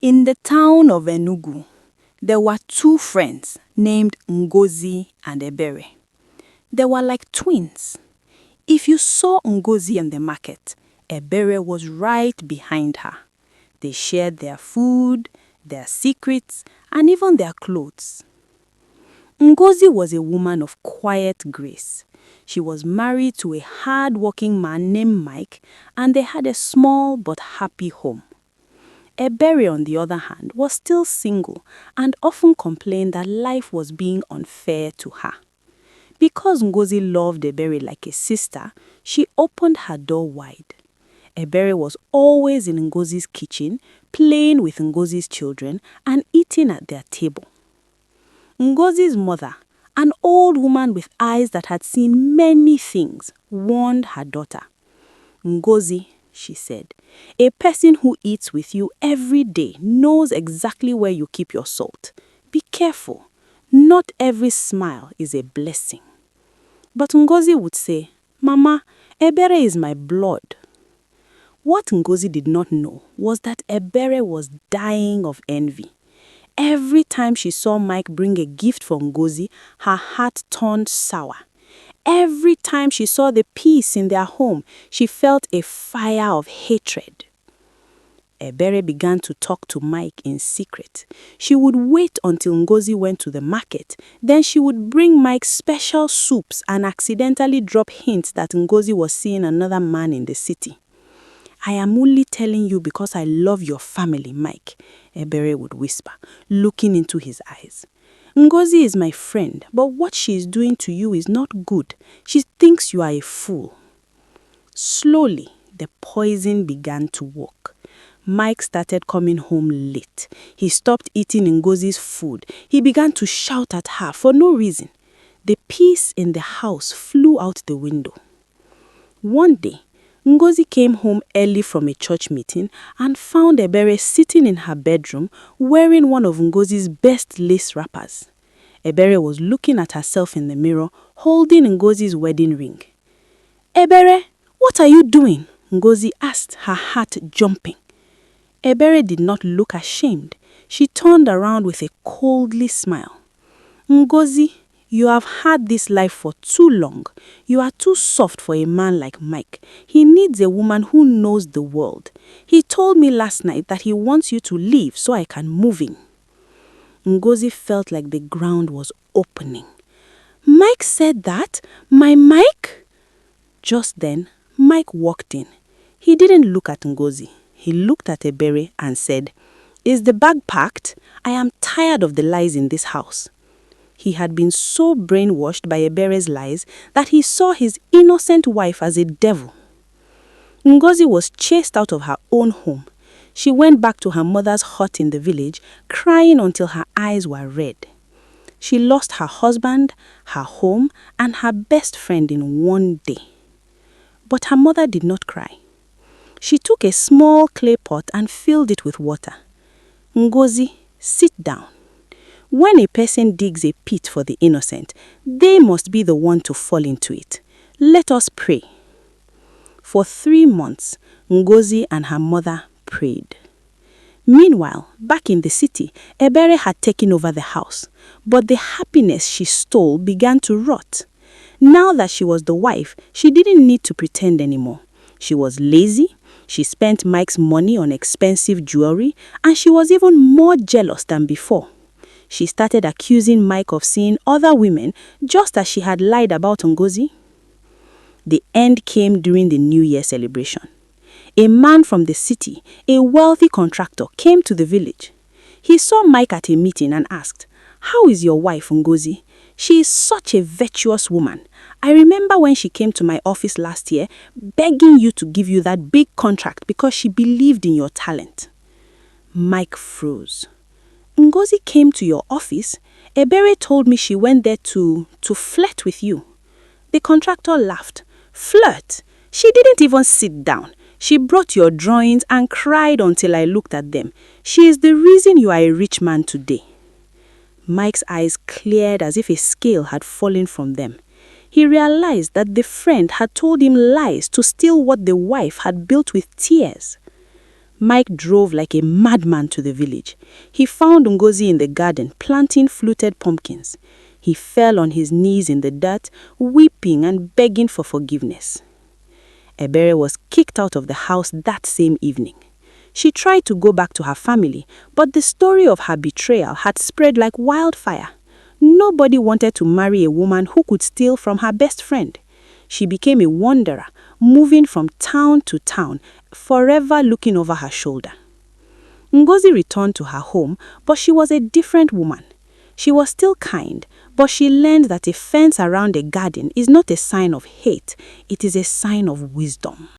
In the town of Enugu, there were two friends named Ngozi and Ebere. They were like twins. If you saw Ngozi in the market, Ebere was right behind her. They shared their food, their secrets, and even their clothes. Ngozi was a woman of quiet grace. She was married to a hard-working man named Mike, and they had a small but happy home. Ebere, on the other hand, was still single and often complained that life was being unfair to her. Because Ngozi loved Ebere like a sister, she opened her door wide. Ebere was always in Ngozi's kitchen, playing with Ngozi's children and eating at their table. Ngozi's mother, an old woman with eyes that had seen many things, warned her daughter. "Ngozi," she said, "a person who eats with you every day knows exactly where you keep your salt. Be careful. Not every smile is a blessing." But Ngozi would say, "Mama, Ebere is my blood." What Ngozi did not know was that Ebere was dying of envy. Every time she saw Mike bring a gift for Ngozi, her heart turned sour. Every time she saw the peace in their home, she felt a fire of hatred. Ebere began to talk to Mike in secret. She would wait until Ngozi went to the market. Then she would bring Mike special soups and accidentally drop hints that Ngozi was seeing another man in the city. "I am only telling you because I love your family, Mike," Ebere would whisper, looking into his eyes. "Ngozi is my friend, but what she is doing to you is not good. She thinks you are a fool." Slowly, the poison began to work. Mike started coming home late. He stopped eating Ngozi's food. He began to shout at her for no reason. The peace in the house flew out the window. One day, Ngozi came home early from a church meeting and found Ebere sitting in her bedroom wearing one of Ngozi's best lace wrappers. Ebere was looking at herself in the mirror, holding Ngozi's wedding ring. "Ebere, what are you doing?" Ngozi asked, her heart jumping. Ebere did not look ashamed. She turned around with a coldly smile. "Ngozi, you have had this life for too long. You are too soft for a man like Mike. He needs a woman who knows the world. He told me last night that he wants you to leave so I can move in." Ngozi felt like the ground was opening. "Mike said that? My Mike?" Just then, Mike walked in. He didn't look at Ngozi. He looked at Ebere and said, "Is the bag packed? I am tired of the lies in this house." He had been so brainwashed by Ebere's lies that he saw his innocent wife as a devil. Ngozi was chased out of her own home. She went back to her mother's hut in the village, crying until her eyes were red. She lost her husband, her home, and her best friend in one day. But her mother did not cry. She took a small clay pot and filled it with water. "Ngozi, sit down. When a person digs a pit for the innocent, they must be the one to fall into it. Let us pray." For 3 months, Ngozi and her mother prayed. Meanwhile, back in the city, Ebere had taken over the house, but the happiness she stole began to rot. Now that she was the wife, she didn't need to pretend anymore. She was lazy, she spent Mike's money on expensive jewelry, and she was even more jealous than before. She started accusing Mike of seeing other women, just as she had lied about Ngozi. The end came during the New Year celebration. A man from the city, a wealthy contractor, came to the village. He saw Mike at a meeting and asked, "How is your wife, Ngozi? She is such a virtuous woman. I remember when she came to my office last year, begging you to give you that big contract because she believed in your talent." Mike froze. "Ngozi came to your office? Ebere told me she went there to flirt with you." The contractor laughed. "Flirt? She didn't even sit down. She brought your drawings and cried until I looked at them. She is the reason you are a rich man today." Mike's eyes cleared as if a scale had fallen from them. He realized that the friend had told him lies to steal what the wife had built with tears. Mike drove like a madman to the village. He found Ngozi in the garden planting fluted pumpkins. He fell on his knees in the dirt, weeping and begging for forgiveness. Ebere was kicked out of the house that same evening. She tried to go back to her family, but the story of her betrayal had spread like wildfire. Nobody wanted to marry a woman who could steal from her best friend. She became a wanderer, moving from town to town, forever looking over her shoulder. Ngozi returned to her home, but she was a different woman. She was still kind, but she learned that a fence around a garden is not a sign of hate, it is a sign of wisdom.